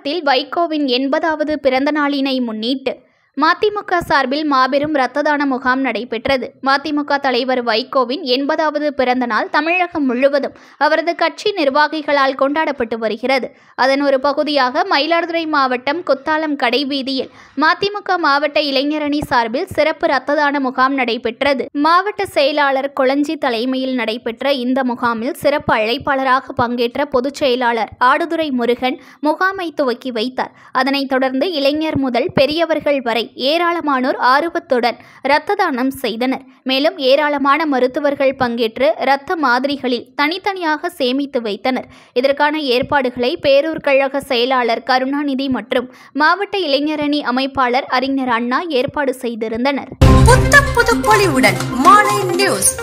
தமிழகத்தில் வைகோவின் 80வது பிறந்த நாளினை முன்னிட்டு மதிமுக சார்பில் மாபெரும் இரத்த தான முகாம் நடைபெற்றது. மதிமுக தலைவர் வைகோவின் 80வது பிறந்த நாள் தமிழகம் முழுவதும் அவரது கட்சி நிர்வாகிகளால் கொண்டாடப்பட்டு வருகிறது. அதன் ஒரு பகுதியாக மயிலாடுதுறை மாவட்டம் குத்தாலம் கடைவீதியில் மதிமுக மாவட்ட இளைஞரணி சார்பில் சிறப்பு இரத்த தான முகாம் நடைபெற்றது. மாவட்ட செயலாளர் கொளஞ்சி தலைமையில் நடைபெற்ற இந்த முகாமில் சிறப்பு அழைப்பாளராக பங்கேற்ற பொதுச் செயலாளர் ஆடுதுறை முருகன் முகாமை துவக்கி வைத்தார். அதனைத் தொடர்ந்து இளைஞர் முதல் பெரியவர்கள் வரை ஏராளமானோர் ஆர்வத்துடன் இரத்த தானம் செய்தனர். மேலும் ஏராளமான மருத்துவர்கள் பங்கேற்று இரத்த மாதிரிகளில் தனித்தனியாக சேமித்து வைத்தனர். இதற்கான ஏற்பாடுகளை பேரூர் கழக செயலாளர் கருணாநிதி மற்றும் மாவட்ட இளைஞரணி அமைப்பாளர் அறிஞர் அண்ணா ஏற்பாடு செய்திருந்தனர். புது பொலிவுடன் மாலை நியூஸ்.